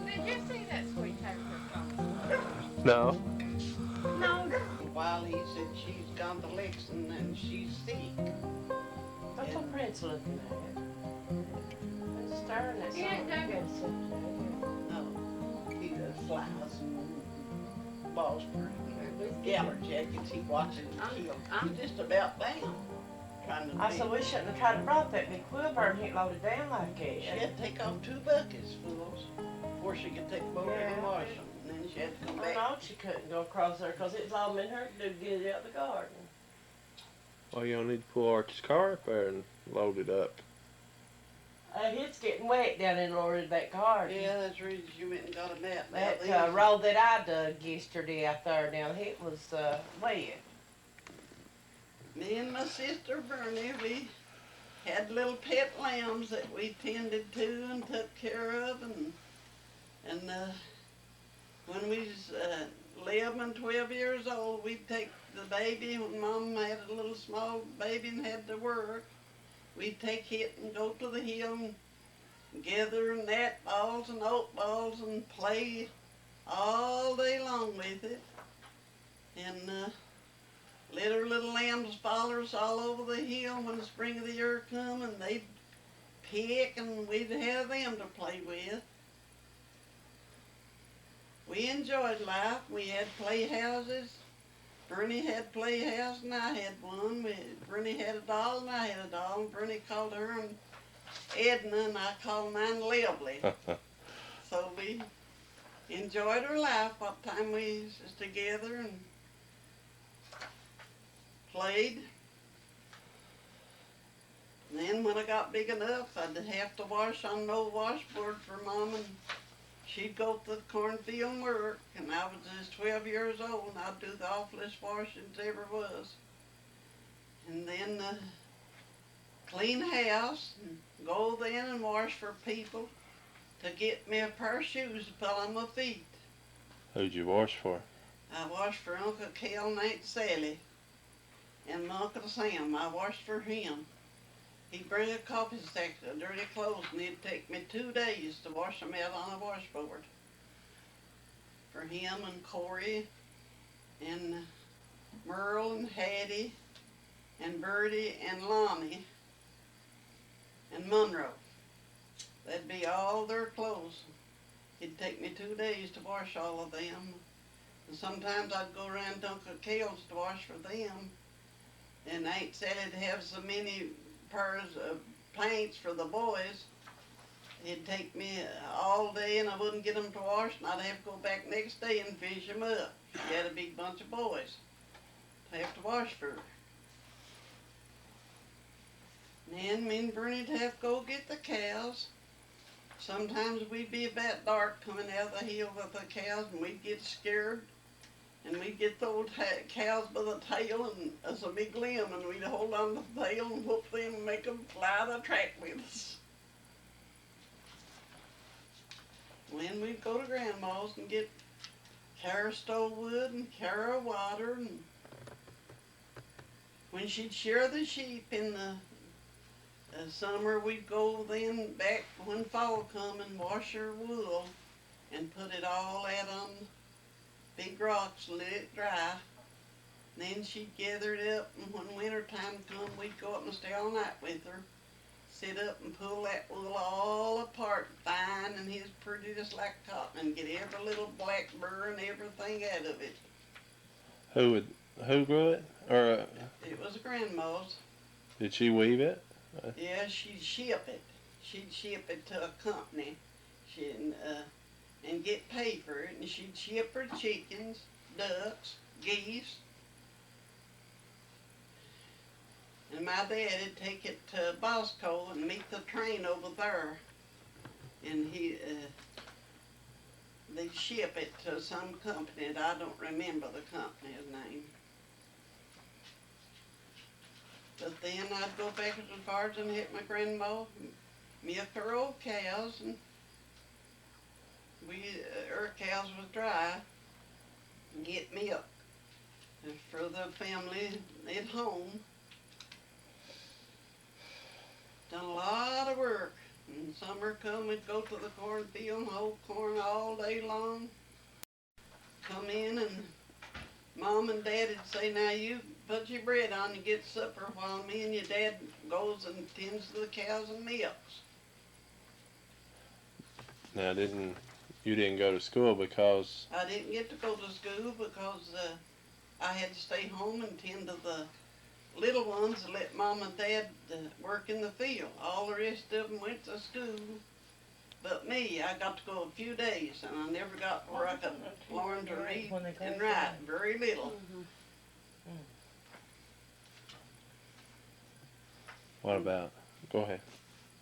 Did you see that sweet tater from? No. No. While he said she's gone to Lexington and she's sick. That's what Fred's looking at. It's staring at Yeah, something. David. You gotta sit there. No, he does flowers and balls for galler jackets. He watches the kill. I'm He's just about down. Trying to I said we shouldn't have tried to brought that big quiver and hit loaded down like that. She had to take off 2 buckets fulls before she could take them over Yeah. and wash them. And then she had to come I back. know she couldn't go across there because it's all been her to do to get it out of the garden. Well, you don't need to pull Archie's car up there and load it up. It's getting wet down in Laura's back garden. Yeah, that's the reason she went and got a mat. That road that I dug yesterday out there now, it was wet. Me and my sister Bernie, we had little pet lambs that we tended to and took care of, and when we was 11 and 12 years old, we'd take the baby when Mom had a little small baby and had to work. We'd take it and go to the hill and gather gnat balls and oat balls and play all day long with it, and let our little lambs follow us all over the hill when the spring of the year come, and they'd pick and we'd have them to play with. We enjoyed life. We had playhouses. Bernie had a playhouse and I had one. Bernie had a doll and I had a doll, and Bernie called her and Edna and I called mine Lively. So we enjoyed our life what time we was together and played. And then when I got big enough, I'd have to wash on no washboard for Mom, and she'd go to the cornfield and work, and I was just 12 years old, and I'd do the awfulest washing there ever was. And then clean house, and go then and wash for people to get me a pair of shoes to put on my feet. Who'd you wash for? I washed for Uncle Cal and Aunt Sally. And my Uncle Sam, I washed for him. He'd bring a coffee sack of dirty clothes and it'd take me 2 days to wash them out on a washboard. For him and Corey and Merle and Hattie and Bertie and Lonnie and Monroe. That'd be all their clothes. It'd take me 2 days to wash all of them. And sometimes I'd go around to Uncle Cal's to wash for them. And Aunt Sally'd have so many pairs of paints for the boys, it'd take me all day and I wouldn't get them to wash, and I'd have to go back next day and fish them up. She had a big bunch of boys to have to wash for her. And then me and Bernie'd have to go get the cows. Sometimes we'd be about dark coming out of the hill with the cows, and we'd get scared. And we'd get the old cows by the tail, and as a big limb, and we'd hold on to the tail and whoop them and make them fly the track with us. Then we'd go to Grandma's and get carry of stove wood and carry of water, and when she'd shear the sheep in the summer, we'd go then back when fall come and wash her wool and put it all out on big rocks, let it dry. Then she'd gather it up, and when winter time come, we'd go up and stay all night with her. Sit up and pull that wool all apart fine, and it's pretty just like cotton, and get every little black burr and everything out of it. Who grew it? Or It was grandma's. did she weave it? Yeah, she'd ship it. She'd ship it to a company. And get paid for it, and she'd ship her chickens, ducks, geese. And my dad'd take it to Bosco and meet the train over there. And they'd ship it to some company, and I don't remember the company's name. But then I'd go back to the farms and help my grandma milk her old cows, and her cows was dry, and get milk for the family at home. Done a lot of work. And summer come, we'd go to the cornfield and hoe corn all day long. Come in and Mom and Dad'd say, now you put your bread on and get supper while me and your dad goes and tends to the cows and milks. Now, you didn't go to school because I didn't get to go to school because I had to stay home and tend to the little ones and let Mom and Dad work in the field. All the rest of them went to school. But me, I got to go a few days, and I never got where I could learn to read and write, very little. what about? Go ahead.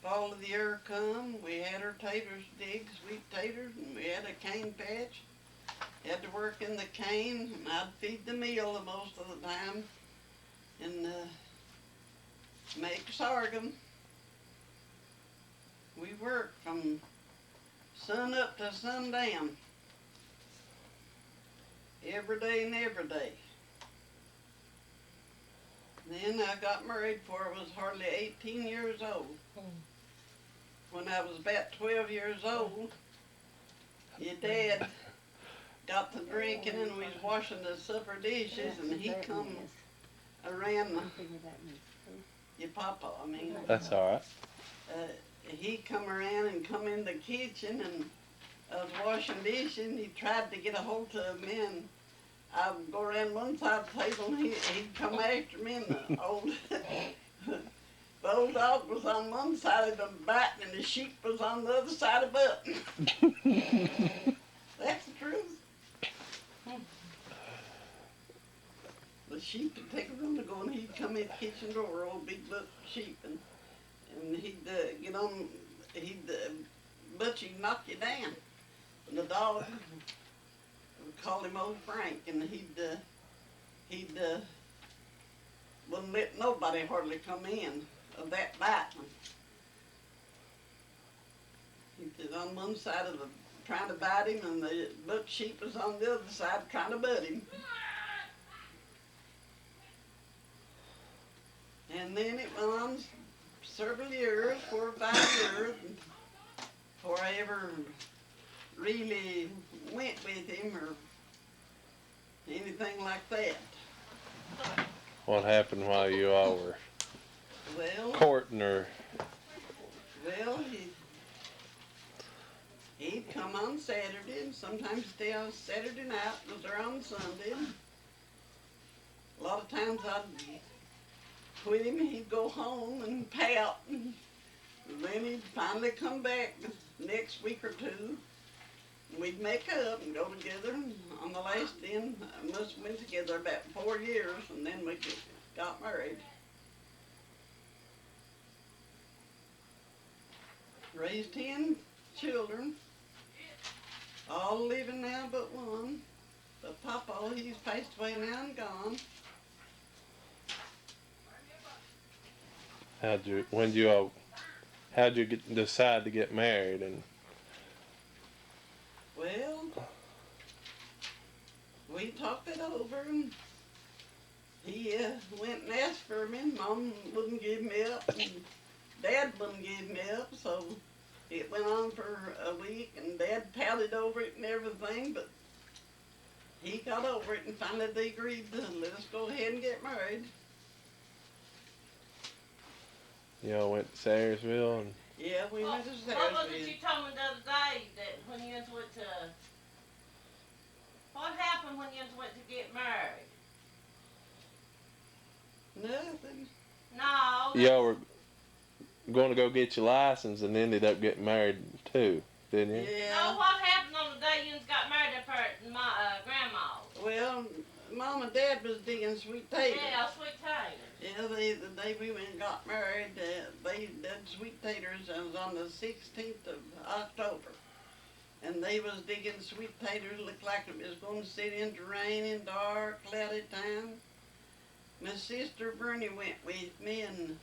Fall of the year come, we had our taters dig, sweet taters, and we had a cane patch. Had to work in the cane, and I'd feed the meal the most of the time, and make sorghum. We worked from sun up to sundown, every day and every day. Then I got married before I was hardly 18 years old. When I was about 12 years old, your dad got to drinking and we was washing the supper dishes, and he come around, your papa, I mean. That's all right. He come around and come in the kitchen, and I was washing dishes, and he tried to get a hold of me, and I'd go around one side of the table, and he'd come after me, and the old dog was on one side of the biting, and the sheep was on the other side of butting. That's the truth. The sheep would take a run to go, and he'd come in the kitchen door, old big buck sheep, and he'd get on, but he'd knock you down. And the dog, we called him Old Frank, and he'd wouldn't let nobody hardly come in of that biting. He was on one side of the trying to bite him, and the buck sheep was on the other side trying to butt him. And then it went on several years, 4 or 5 years, before I ever really went with him or anything like that. What happened while you all were Well, courting her? well, he'd come on Saturday, and sometimes stay on Saturday night, was there on Sunday. A lot of times I'd quit him, he'd go home and pout, and then he'd finally come back the next week or two, and we'd make up and go together. And on the last end, I must have been together about 4 years, and then we got married. Raised 10 children, all living now but one. But Papa, he's passed away now and gone. How'd you decide to get married? And Well, we talked it over, and he went and asked for me, and Mom wouldn't give me up, and Dad wouldn't give me up, so it went on for a week, and Dad pouted over it and everything, but he got over it and finally they agreed to let us go ahead and get married. Y'all went to Sayersville and Yeah, we went to What was it Sayersville. you told me the other day that when you went to, what happened when you went to get married? Nothing. No. y'all were going to go get your license and ended up getting married too, didn't you? No, Yeah. what happened on the day you got married up there at my grandma's? Well, Mom and Dad was digging sweet potatoes. Yeah, sweet potatoes. Yeah, the day we went and got married, they did sweet potatoes. It was on the 16th of October. And they was digging sweet potatoes. Looked like it was going to sit into rain and dark, cloudy time. My sister Bernie went with me, and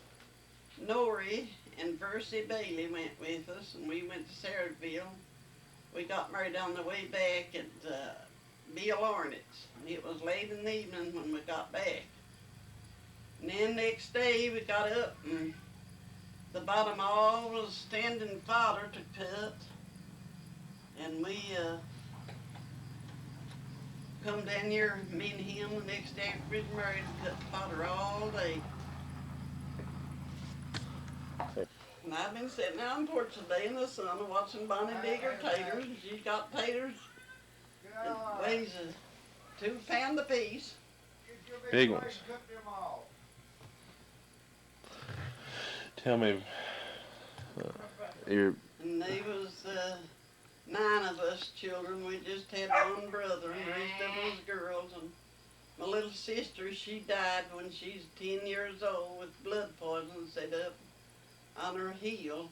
Nori and Percy Bailey went with us, and we went to Sayersville. We got married on the way back at Bill Arnett's. It was late in the evening when we got back. And then next day we got up and the bottom all was standing fodder to cut. And we come down here, me and him, the next day after we was married, cut fodder all day. And I've been sitting out on the porch today in the sun watching Bonnie dig her taters. She's got taters that weighs 2 pounds apiece. Big ones. Tell me, your And they was 9 of us children. We just had one brother, and the rest of us girls. And my little sister, she died when she's 10 years old with blood poison set up on her heel.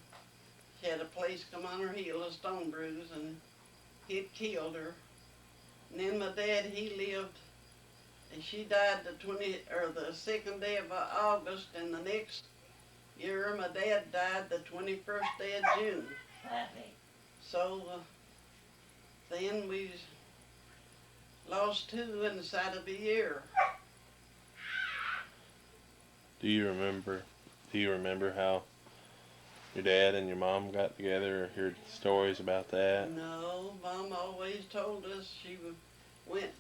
She had a place come on her heel, a stone bruise, and it killed her. And then my dad, he lived, and she died the 2nd day of August, and the next year my dad died the 21st day of June. So then we lost 2 inside of a year. do you remember how your dad and your mom got together or heard stories about that? No, Mom always told us she went.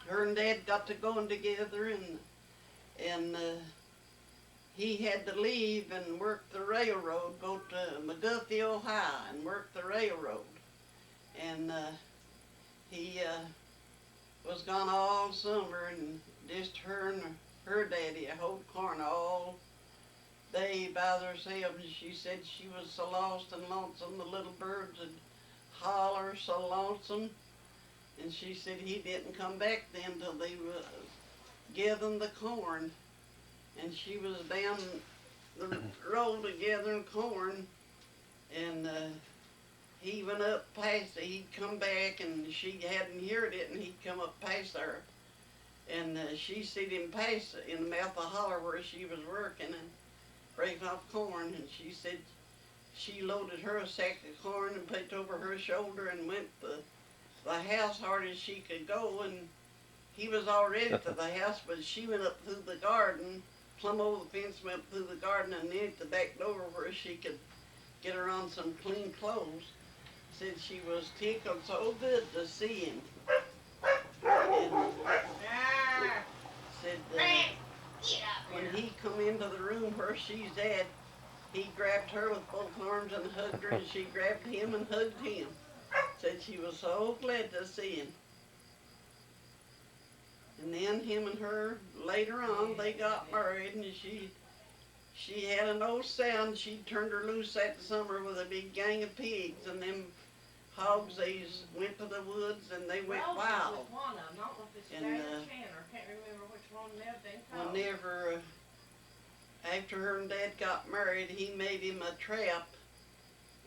Her and Dad got to going together, and he had to leave and work the railroad, go to McGuffey, Ohio, and work the railroad. And he was gone all summer, and just her and her daddy hoed corn all day by themselves. And she said she was so lost and lonesome, the little birds would holler so lonesome. And she said he didn't come back then till they was gathering the corn. And she was down the road gathering corn, and he went up past it. He'd come back, and she hadn't heard it, and he'd come up past her. And she seen him pass in the mouth of the holler where she was working and breaking off corn. And she said she loaded her a sack of corn and put it over her shoulder and went to the house hard as she could go. And he was already to the house, but she went up through the garden, plumb over the fence, went up through the garden, and then at the back door where she could get her on some clean clothes. Said she was tickled so good to see him. And said when he come into the room where she's at, he grabbed her with both arms and hugged her, and she grabbed him and hugged him. Said she was so glad to see him. And then him and her, later on, they got married, and she had an old sound. She turned her loose that summer with a big gang of pigs, and them hogs, they went to the woods, and they went wild. Was one of them. I don't know if it's And, Dad or Tanner. I can't remember which one they've been Whenever, after her and Dad got married, he made him a trap,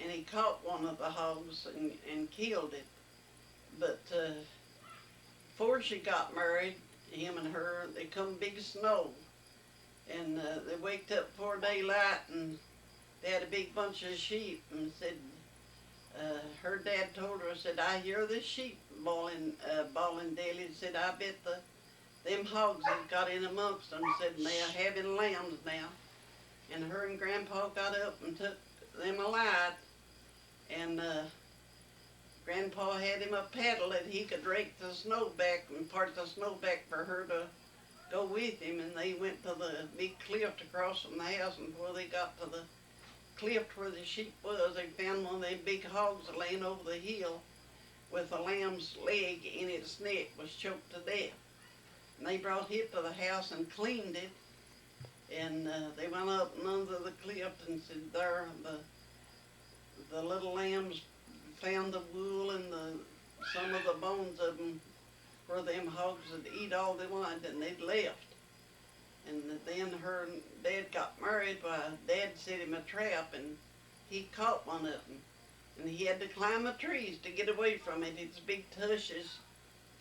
and he caught one of the hogs and killed it. But before she got married, him and her, they come big snow, and they waked up before daylight, and they had a big bunch of sheep, and said, her dad told her, said, I hear the sheep bawling daily. Said, I bet them hogs have got in amongst them. Said, and they're having lambs now. And her and Grandpa got up and took them alive, and Grandpa had him a paddle that he could rake the snow back and part the snow back for her to go with him, and they went to the big cliff across from the house, and before they got to the cliff where the sheep was, they found one of them big hogs laying over the hill with a lamb's leg in its neck, was choked to death. And they brought it to the house and cleaned it, and they went up and under the cliff and said there the little lambs found the wool and some of the bones of them where them hogs would eat all they wanted, and they'd left. And then her dad got married. Dad set him a trap, and he caught one of them. And he had to climb the trees to get away from it. Its big tushes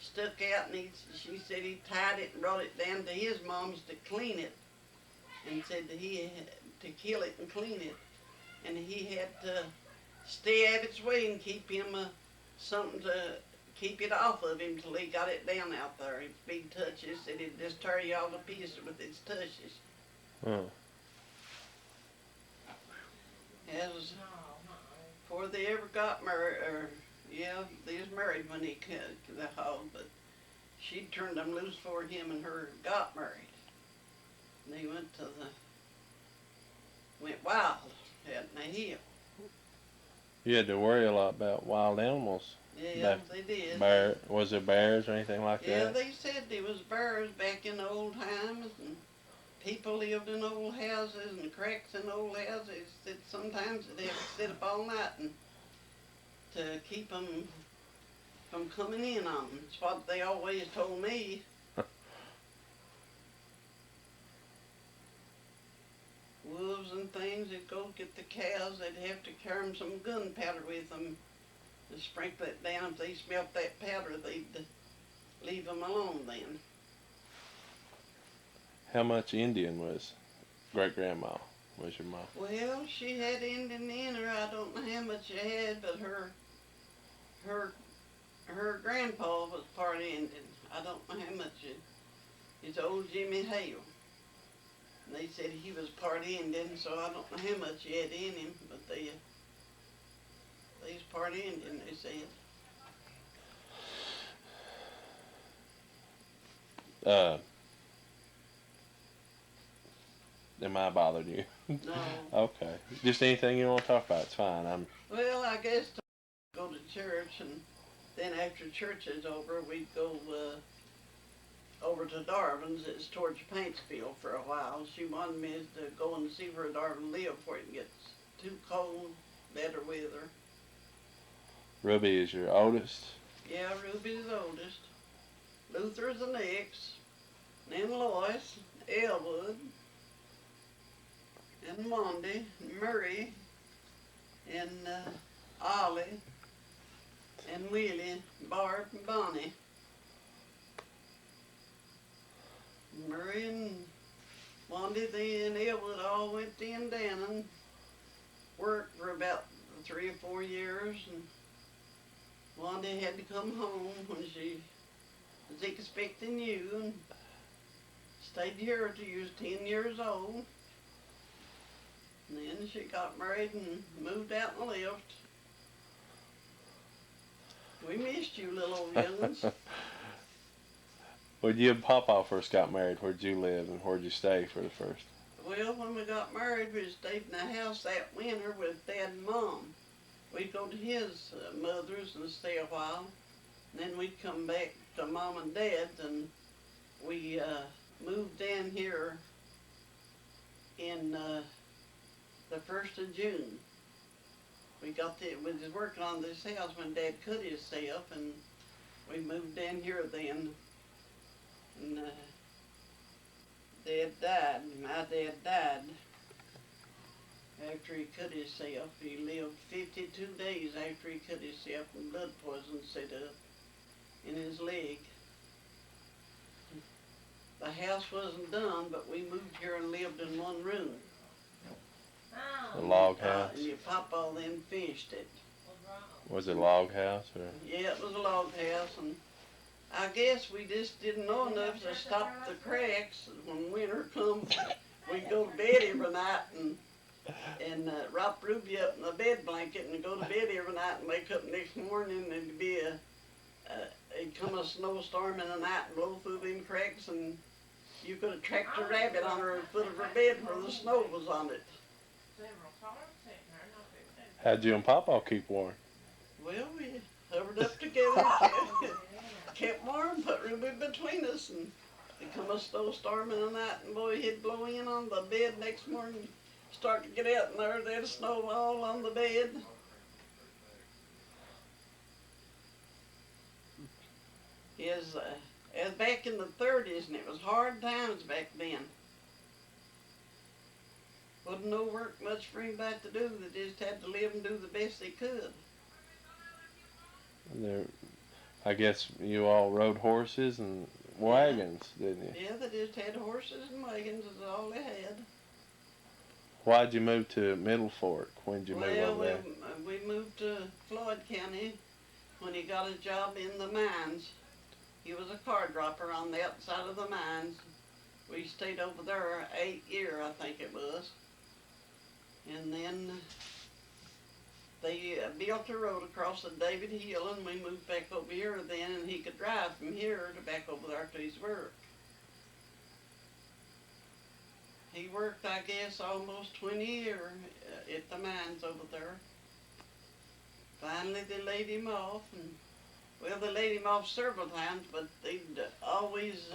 stuck out, and she said he tied it and brought it down to his mom's to clean it, and said that he had to kill it and clean it. And he had to stay out of its way and keep him something to keep it off of him till he got it down out there. Its big touches, it'd just tear you all to pieces with its touches. Oh. As before they ever got married, they was married when he cut the hog, but she turned them loose for him and her got married. And they went wild out in the hill. You had to worry a lot about wild animals. Yeah, they did. Was there bears or anything like Yeah, that? they said there was bears back in the old times, and people lived in old houses and cracks in old houses. That sometimes they'd have to sit up all night and to keep them from coming in on them. It's what they always told me. Wolves and things, they'd go get the cows. They'd have to carry them some gunpowder with them to sprinkle it down. If they smelt that powder, they'd leave them alone then. How much Indian was great-grandma? Was your mom? Well, she had Indian in her. I don't know how much she had, but her grandpa was part Indian. I don't know how much. It's old Jimmy Hale. And they said he was part Indian, so I don't know how much he had in him, but they was part Indian, they said. Am I bothering you? No. Okay. Just anything you want to talk about, it's fine. Well, I guess to go to church, and then after church is over, we'd go over to Darvin's. It's towards Paintsville for a while. She wanted me to go and see where Darvin lived before it gets too cold, better weather. Ruby is your oldest? Yeah, Ruby's the oldest. Luther's the next. Then Lois, Elwood, and Monday, and Murray, and Ollie, and Willie, Bart, and Bonnie. Murray and Monday, and Elwood all went to Indiana and worked for about 3 or 4 years, and Wanda had to come home when she was expecting you, and stayed here till you was 10 years old. And then she got married and moved out and left. We missed you, little old young'uns. When you and Papa first got married, where'd you live and where'd you stay for the first? Well, when we got married, we stayed in the house that winter with Dad and Mom. We'd go to his mother's and stay a while. And then we'd come back to Mom and Dad's, and we moved down here in the 1st of June. We was working on this house when Dad cut himself, and we moved down here then. And Dad died. My dad died after he cut himself. He lived 52 days after he cut himself, and blood poison set up in his leg. The house wasn't done, but we moved here and lived in one room. A log house? And your papa then finished it. Was it a log house or? Yeah, it was a log house, and I guess we just didn't know enough to stop the cracks. When winter come, we'd go to bed every night and and wrap Ruby up in the bed blanket and go to bed every night and wake up next morning and it'd be it'd come a snowstorm in the night and blow through them cracks and you could have tracked a rabbit on her foot of her bed where the snow was on it. Several cars sitting there, not big. How'd you and Papa keep warm? Well, we hovered up together, kept warm, put Ruby between us, and it come a snowstorm in the night, and boy, he'd blow in on the bed next morning. Start to get out, and there'd snow all on the bed. As back in the 30s, and it was hard times back then. Wasn't no work much for anybody to do. They just had to live and do the best they could. And there, I guess you all rode horses and wagons, didn't you? Yeah, they just had horses and wagons is all they had. Why'd you move to Middle Fork? When'd you move over there? We moved to Floyd County when he got a job in the mines. He was a car dropper on the outside of the mines. We stayed over there 8 years, I think it was. And then they built a road across the David Hill and we moved back over here then and he could drive from here to back over there to his work. He worked, I guess, almost 20 years at the mines over there. Finally, they laid him off, and well, they laid him off several times, but they'd always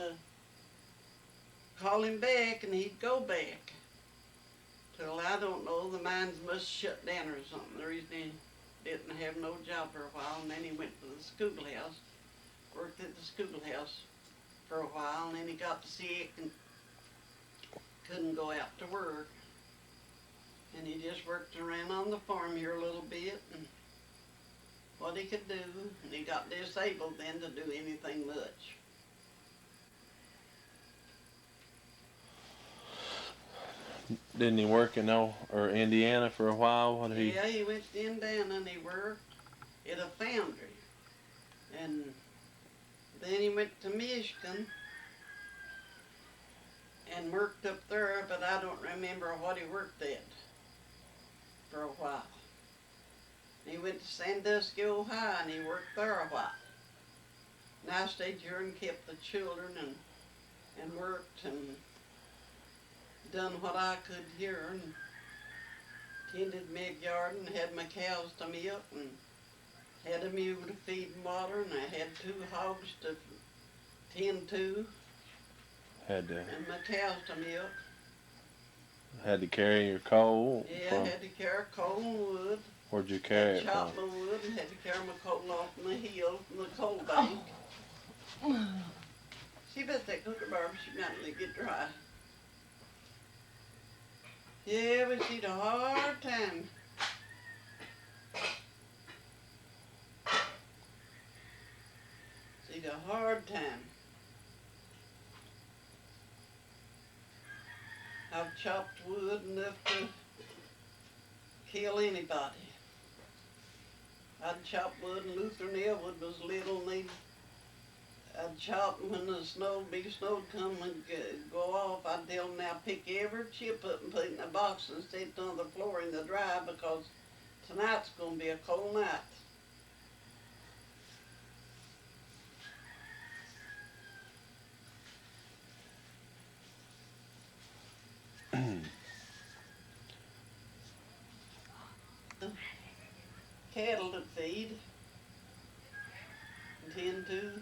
call him back, and he'd go back. Till I don't know, the mines must shut down or something. The reason he didn't have no job for a while, and then he went to the schoolhouse, worked at the schoolhouse for a while, and then he got sick and couldn't go out to work. And he just worked around on the farm here a little bit and what he could do. And he got disabled then to do anything much. Didn't he work in Indiana for a while? Yeah, he went to Indiana and he worked at a foundry. And then he went to Michigan and worked up there, but I don't remember what he worked at for a while. He went to Sandusky, Ohio, and he worked there a while. And I stayed here and kept the children and worked and done what I could here and tended my garden, had my cows to milk and had a mule to feed and water, and I had 2 hogs to tend to. And my cows to milk. Had to carry your coal? Yeah, I had to carry coal and wood. Where'd you carry it from? Chop my wood and had to carry my coal off from the hill from the coal bank. See about that cooker barb, she might let it get dry. Yeah, but she'd a hard time. She'd a hard time. I've chopped wood enough to kill anybody. I'd chop wood and Luther and Elwood was little and I'd chop them when the big snow would come and go off. I'd tell them now pick every chip up and put it in a box and set it on the floor in the dry because tonight's going to be a cold night. Cattle to feed and tend to.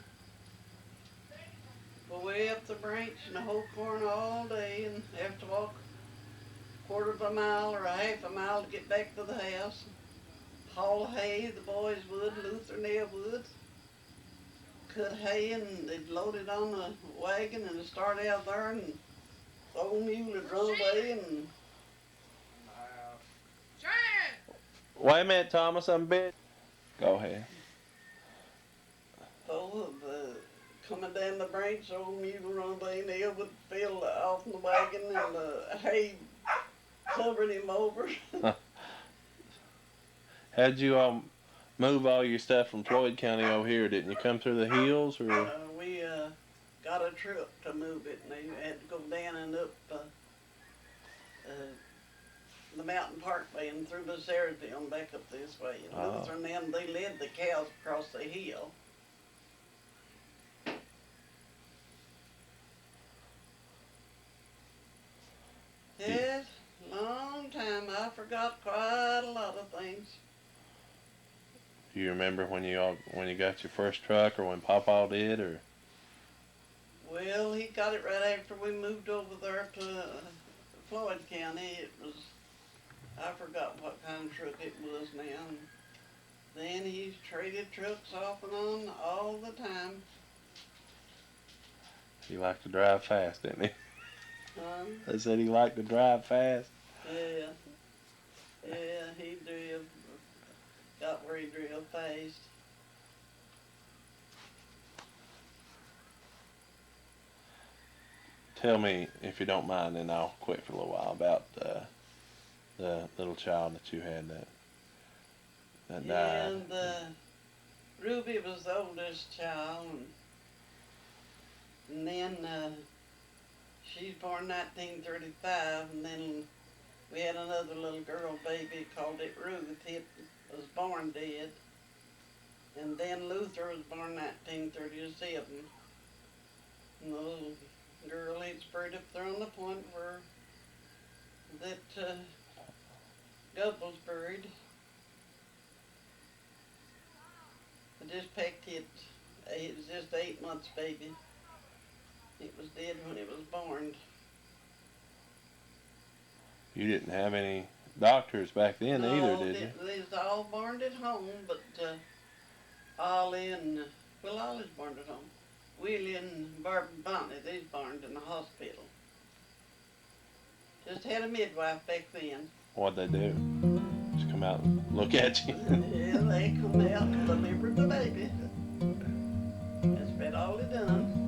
Go way up the branch and the whole corn all day and have to walk a quarter of a mile or a half a mile to get back to the house. Haul hay, the boys would, Luther and Ed would. Cut hay and they'd load it on the wagon and start out there and the old mule would run away and Wait a minute, Thomas, I'm busy. Go ahead. coming down the branch, the old mule run away and Ed would fell off in the wagon and the hay covered him over. How'd you move all your stuff from Floyd County over here? Didn't you come through the hills or? We got a truck to move it and they had to go down and up the Mountain Parkway and through Buceresville and back up this way. And Oh. Luther and them, they led the cows across the hill. Yes, long time. I forgot quite a lot of things. Do you remember when you got your first truck, or when Papa did, or? Well, he got it right after we moved over there to Floyd County. It was, I forgot what kind of truck it was now. And then he's traded trucks off and on all the time. He liked to drive fast, didn't he? I said he liked to drive fast. Yeah, yeah, he drove, got where he drove fast. Tell me, if you don't mind, and I'll quit for a little while, about the little child that you had that died. And Ruby was the oldest child, and then she's born 1935, and then we had another little girl baby, called it Ruth. It was born dead. And then Luther was born 1937. And the little girl had spread up there on the point where that Gub was buried. I just picked it. It was just 8 months baby. It was dead when it was born. You didn't have any doctors back then either, did you? They was all born at home, but Ollie and, well, Ollie's born at home. Willie and Barb and Bonnie, they's born in the hospital. Just had a midwife back then. What'd they do? Just come out and look at you? Yeah, they come out and delivered the baby. That's about all they done.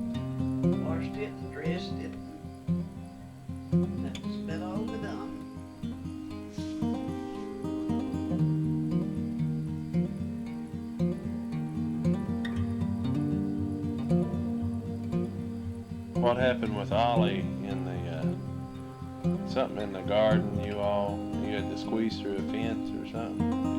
Washed it and dressed it. That's about all they done. What happened with Ollie in the something in the garden? You had to squeeze through a fence or something?